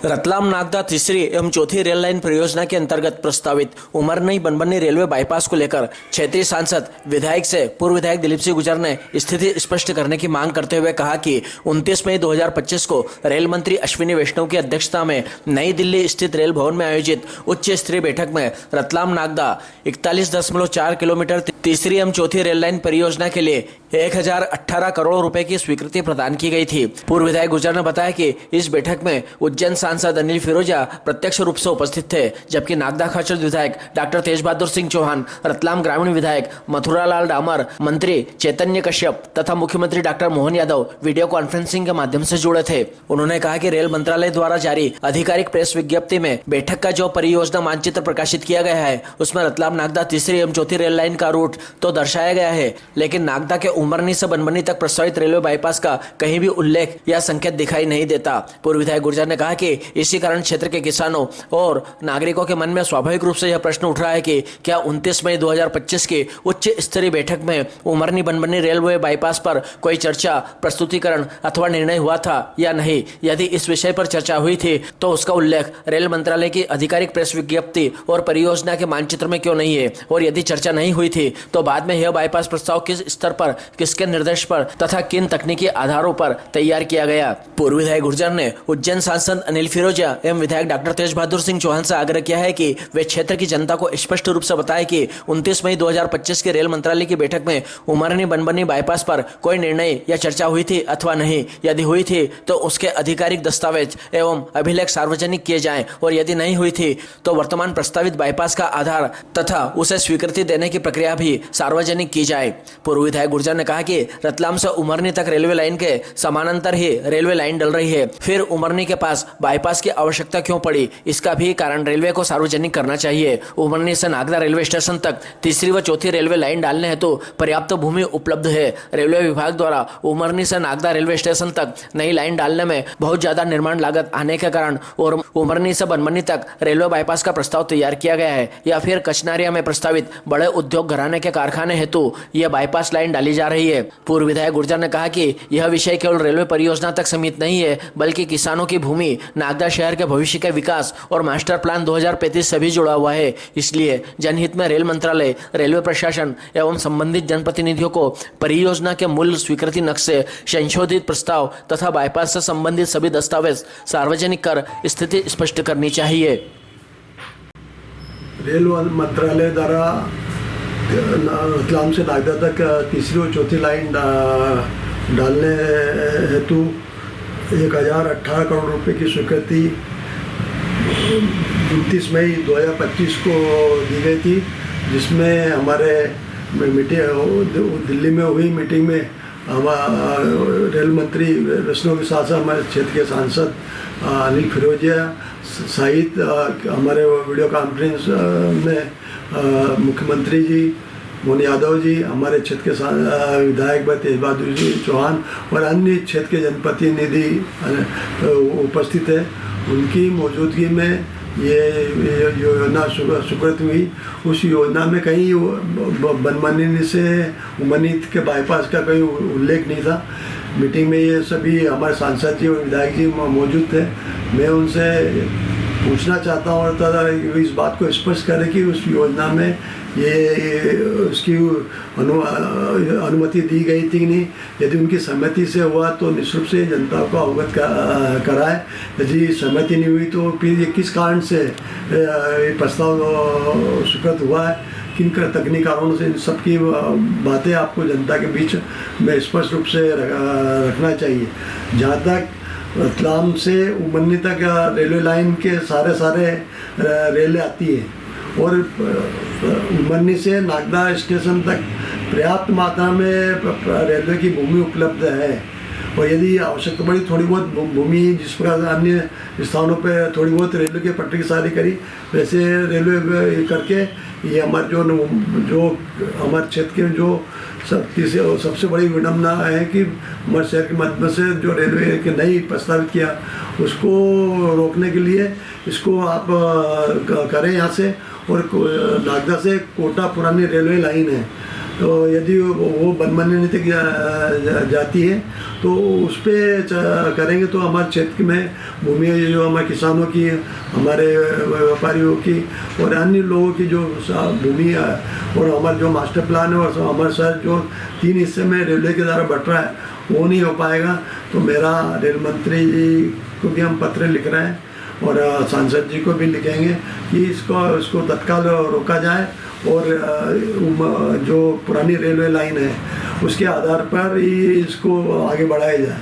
रतलाम नागदा तीसरी एवं चौथी रेल लाइन परियोजना के अंतर्गत प्रस्तावित उमरनी बनबनी रेलवे बाईपास को लेकर क्षेत्रीय सांसद विधायक से पूर्व विधायक दिलीप सिंह गुर्जर ने स्थिति स्पष्ट करने की मांग करते हुए कहा कि 29 मई 2025 को रेल मंत्री अश्विनी वैष्णव की अध्यक्षता में नई दिल्ली स्थित रेल भवन में आयोजित उच्च स्तरीय बैठक में रतलाम नागदा 41.4 किलोमीटर तीसरी एवं चौथी रेल लाइन परियोजना के लिए 1018 करोड़ रुपए की स्वीकृति प्रदान की गई थी। पूर्व विधायक गुर्जर ने बताया कि इस बैठक में उज्जैन सांसद अनिल फिरोजिया प्रत्यक्ष रूप से उपस्थित थे, जबकि नागदा खाचर विधायक डॉक्टर तेज बहादुर सिंह चौहान, रतलाम ग्रामीण विधायक मथुरालाल डामर, मंत्री चैतन्य कश्यप तथा मुख्यमंत्री doctor Mohan Yadav video conferencing के माध्यम से जुड़े थे। उन्होंने कहा कि रेल मंत्रालय द्वारा जारी आधिकारिक प्रेस विज्ञप्ति में बैठक का जो परियोजना मानचित्र प्रकाशित किया गया है उसमें रतलाम नागदा तीसरी एवं चौथी रेल लाइन का रूट तो दर्शाया गया है, लेकिन नागदा के उमरनी से बनबनी तक प्रस्तावित रेलवे बाईपास का कहीं भी उल्लेख या संकेत दिखाई नहीं देता। पूर्व विधायक गुर्जर ने कहा कि इसी कारण क्षेत्र के किसानों और नागरिकों के मन में स्वाभाविक रूप से यह प्रश्न उठ रहा है कि क्या 29 मई 2025 की उच्च स्तरीय बैठक में उमरनी बनबनी रेलवे बाईपास पर कोई चर्चा, प्रस्तुतिकरण अथवा निर्णय हुआ था या नहीं। यदि इस विषय पर चर्चा हुई थी तो उसका उल्लेख रेल मंत्रालय की आधिकारिक प्रेस विज्ञप्ति और परियोजना के मानचित्र में क्यों नहीं है, और यदि चर्चा नहीं हुई थी तो बाद में यह बाईपास प्रस्ताव किस स्तर पर, किसके निर्देश पर तथा किन तकनीकी आधारों पर तैयार किया गया। पूर्व विधायक गुर्जर ने उज्जैन सांसद अनिल फिरोजिया एवं विधायक डॉक्टर तेज बहादुर सिंह चौहान से आग्रह किया है कि वे क्षेत्र की जनता को स्पष्ट रूप से बताएं कि 29 मई 2025 के रेल मंत्रालय की बैठक में उमरनी बनबनी बाईपास पर कोई निर्णय या चर्चा हुई थी अथवा नहीं। यदि हुई थी तो उसके आधिकारिक दस्तावेज एवं अभिलेख सार्वजनिक किए जाएं, और यदि नहीं हुई थी तो वर्तमान प्रस्तावित बाईपास का आधार तथा उसे स्वीकृति देने की प्रक्रिया भी सार्वजनिक की जाए। पूर्व विधायक गुर्जर ने कहा कि रतलाम से उमरनी तक रेलवे लाइन के समानांतर ही रेलवे लाइन डल रही है, फिर उमरनी के पास बाईपास की आवश्यकता क्यों पड़ी, इसका भी कारण रेलवे को सार्वजनिक करना चाहिए। उमरनी से नागदा रेलवे स्टेशन तक तीसरी व चौथी रेलवे लाइन डालने हेतु पर्याप्त भूमि उपलब्ध है। रेलवे विभाग द्वारा उमरनी से नागदा रेलवे स्टेशन तक नई लाइन डालने में बहुत ज्यादा निर्माण लागत आने के कारण और उमरनी से बनबनी तक रेलवे बाईपास का प्रस्ताव तैयार किया गया है, या फिर कचनारिया में प्रस्तावित बड़े उद्योग घराने के कारखाने हेतु यह बाईपास लाइन डाली जा रही है। पूर्व विधायक गुर्जर ने कहा कि यह विषय केवल रेलवे परियोजना तक सीमित नहीं है, बल्कि किसानों की भूमि, नागदा शहर के भविष्य के विकास और मास्टर प्लान 2035 से भी जुड़ा हुआ है। इसलिए जनहित में रेल मंत्रालय, रेलवे प्रशासन एवं संबंधित जनप्रतिनिधियों को परियोजना के मूल स्वीकृति नक्शे, संशोधित प्रस्ताव तथा बाईपास से संबंधित सभी दस्तावेज सार्वजनिक कर स्थिति स्पष्ट करनी चाहिए। रेल मंत्रालय द्वारा रतलाम से नागदा तक तीसरी और चौथी लाइन डालने हेतु 1018 करोड़ रुपए की स्वीकृति 29 मई 2025 को दी गई थी, जिसमें हमारे दिल्ली में हुई मीटिंग में रेल मंत्री वैष्णव के साथ साथ हमारे क्षेत्र के सांसद अनिल फिरोजिया सहित हमारे वीडियो कॉन्फ्रेंस में मुख्यमंत्री जी मोहन यादव जी, हमारे क्षेत्र के विधायक तेज बहादुर जी चौहान और अन्य क्षेत्र के जनप्रतिनिधि उपस्थित है। उनकी मौजूदगी में ये योजना स्वीकृत हुई। उस योजना में कहीं बनबनी से उमरनी के बाईपास का कोई उल्लेख नहीं था। मीटिंग में ये सभी हमारे सांसद जी और विधायक जी मौजूद थे। मैं उनसे पूछना चाहता हूँ और इस बात को स्पष्ट करें कि उस योजना में ये उसकी अनुमति दी गई थी कि नहीं। यदि उनकी सहमति से हुआ तो निश्चित से जनता को अवगत कराए। यदि सहमति नहीं हुई तो फिर ये किस कारण से प्रस्ताव स्वीकृत हुआ है, किन तकनीकी कारणों से, इन सब की बातें आपको जनता के बीच में स्पष्ट रूप से रखना चाहिए। जहाँ तक रतलाम से उमरनी तक रेलवे लाइन के सारे रेलें आती हैं और उमरनी से नागदा स्टेशन तक पर्याप्त मात्रा में रेलवे की भूमि उपलब्ध है। और यदि आवश्यकता पड़ी थोड़ी बहुत भूमि, जिस प्रकार अन्य स्थानों पर थोड़ी बहुत रेलवे की पटरी सारी करी, वैसे रेलवे करके ये हमारे जो हमारे क्षेत्र के जो सबसे बड़ी विडम्बना है कि हमारे शहर के मध्य से जो रेलवे के नई प्रस्तावित किया उसको रोकने के लिए इसको आप करें यहाँ से। और नागदा से कोटा पुरानी रेलवे लाइन है, तो यदि वो बनबनने तक जाती है तो उस पर करेंगे तो हमारे क्षेत्र में भूमि जो हमारे किसानों की, हमारे व्यापारियों की और अन्य लोगों की जो भूमि है और हमारा जो मास्टर प्लान है और हमारे साथ जो 3 हिस्से में रेलवे के द्वारा बट रहा है वो नहीं हो पाएगा। तो मेरा रेल मंत्री जी को भी हम पत्र लिख रहे हैं और सांसद जी को भी लिखेंगे कि इसको तत्काल रोका जाए और जो पुरानी रेलवे लाइन है उसके आधार पर ही इसको आगे बढ़ाया जाए।